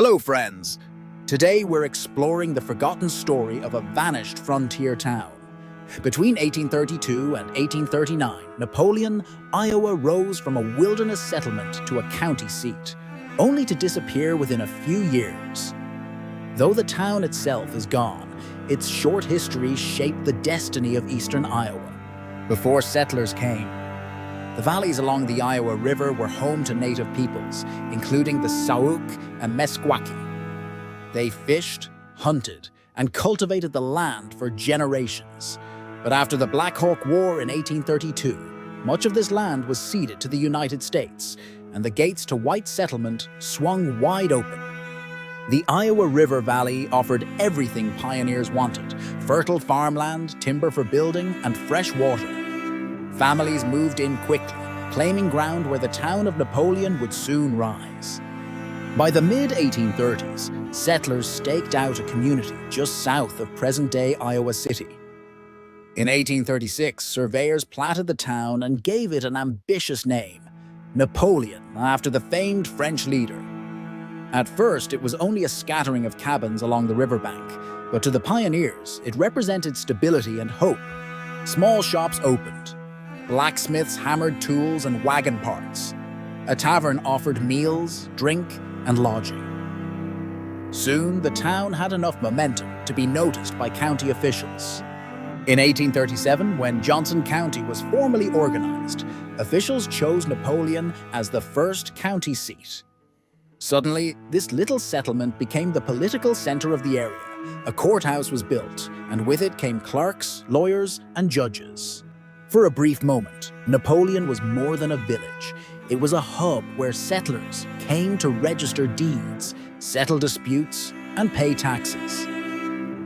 Hello, friends. Today we're exploring the forgotten story of a vanished frontier town. Between 1832 and 1839, Napoleon, Iowa rose from a wilderness settlement to a county seat, only to disappear within a few years. Though the town itself is gone, its short history shaped the destiny of eastern Iowa. Before settlers came, the valleys along the Iowa River were home to native peoples, including the Sauk and Meskwaki. They fished, hunted, and cultivated the land for generations. But after the Black Hawk War in 1832, much of this land was ceded to the United States, and the gates to white settlement swung wide open. The Iowa River Valley offered everything pioneers wanted: fertile farmland, timber for building, and fresh water. Families moved in quickly, claiming ground where the town of Napoleon would soon rise. By the mid-1830s, settlers staked out a community just south of present-day Iowa City. In 1836, surveyors platted the town and gave it an ambitious name, Napoleon, after the famed French leader. At first, it was only a scattering of cabins along the riverbank, but to the pioneers, it represented stability and hope. Small shops opened. Blacksmiths hammered tools and wagon parts. A tavern offered meals, drink, and lodging. Soon, the town had enough momentum to be noticed by county officials. In 1837, when Johnson County was formally organized, officials chose Napoleon as the first county seat. Suddenly, this little settlement became the political center of the area. A courthouse was built, and with it came clerks, lawyers, and judges. For a brief moment, Napoleon was more than a village. It was a hub where settlers came to register deeds, settle disputes, and pay taxes.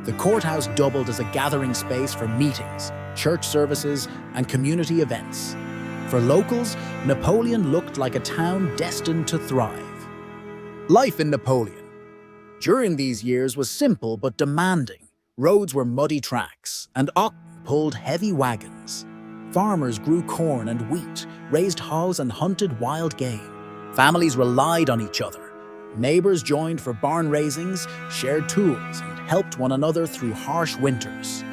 The courthouse doubled as a gathering space for meetings, church services, and community events. For locals, Napoleon looked like a town destined to thrive. Life in Napoleon during these years was simple but demanding. Roads were muddy tracks, and oxen pulled heavy wagons. Farmers grew corn and wheat, raised hogs, and hunted wild game. Families relied on each other. Neighbors joined for barn raisings, shared tools, and helped one another through harsh winters.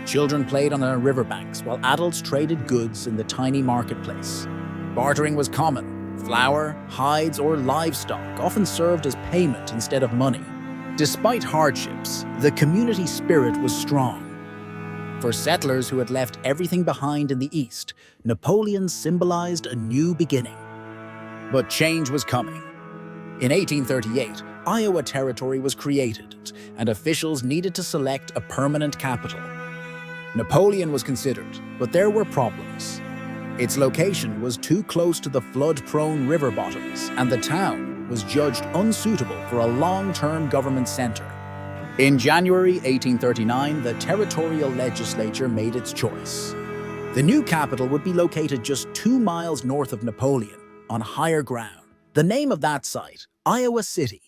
Children played on the riverbanks while adults traded goods in the tiny marketplace. Bartering was common. Flour, hides, or livestock often served as payment instead of money. Despite hardships, the community spirit was strong. For settlers who had left everything behind in the East, Napoleon symbolized a new beginning. But change was coming. In 1838, Iowa Territory was created, and officials needed to select a permanent capital. Napoleon was considered, but there were problems. Its location was too close to the flood-prone river bottoms, and the town was judged unsuitable for a long-term government center. In January 1839, the territorial legislature made its choice. The new capital would be located just 2 miles north of Napoleon, on higher ground. The name of that site, Iowa City.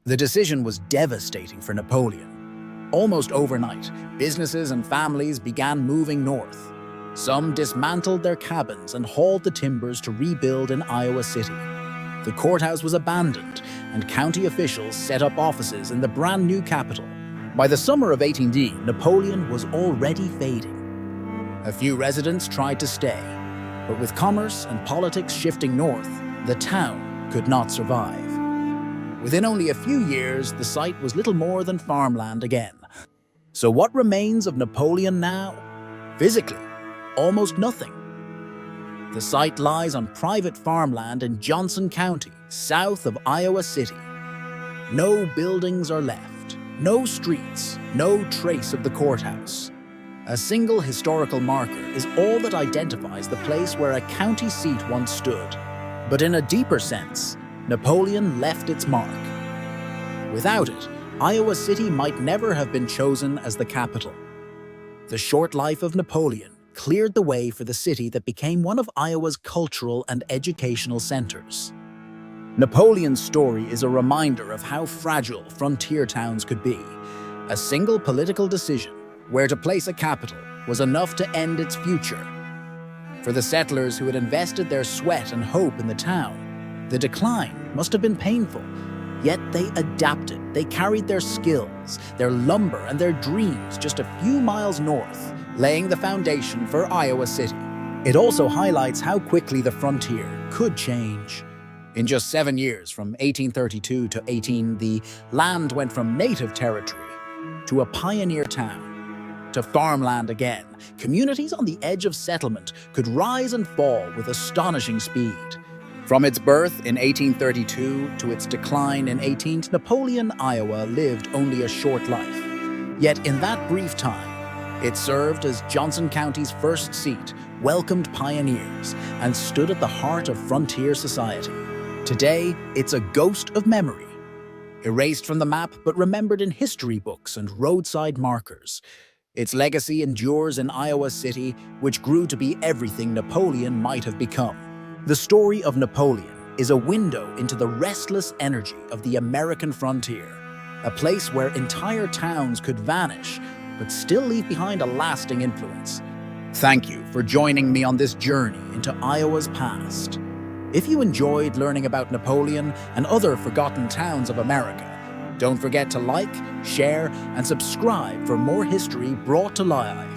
The decision was devastating for Napoleon. Almost overnight, businesses and families began moving north. Some dismantled their cabins and hauled the timbers to rebuild in Iowa City. The courthouse was abandoned, and county officials set up offices in the brand new capital. By the summer of 18D, Napoleon was already fading. A few residents tried to stay, but with commerce and politics shifting north, the town could not survive. Within only a few years, the site was little more than farmland again. So what remains of Napoleon now? Physically, almost nothing. The site lies on private farmland in Johnson County, south of Iowa City. No buildings are left, no streets, no trace of the courthouse. A single historical marker is all that identifies the place where a county seat once stood. But in a deeper sense, Napoleon left its mark. Without it, Iowa City might never have been chosen as the capital. The short life of Napoleon cleared the way for the city that became one of Iowa's cultural and educational centers. Napoleon's story is a reminder of how fragile frontier towns could be. A single political decision, where to place a capital, was enough to end its future. For the settlers who had invested their sweat and hope in the town, the decline must have been painful, Yet they adapted. They carried their skills, their lumber, and their dreams just a few miles north, laying the foundation for Iowa City. It also highlights how quickly the frontier could change. In just 7 years, from 1832 to 18, the land went from native territory to a pioneer town, to farmland again. Communities on the edge of settlement could rise and fall with astonishing speed. From its birth in 1832 to its decline in 18, Napoleon, Iowa lived only a short life. Yet in that brief time, it served as Johnson County's first seat, welcomed pioneers, and stood at the heart of frontier society. Today, it's a ghost of memory, erased from the map but remembered in history books and roadside markers. Its legacy endures in Iowa City, which grew to be everything Napoleon might have become. The story of Napoleon is a window into the restless energy of the American frontier, a place where entire towns could vanish but still leave behind a lasting influence. Thank you for joining me on this journey into Iowa's past. If you enjoyed learning about Napoleon and other forgotten towns of America, don't forget to like, share, and subscribe for more history brought to life.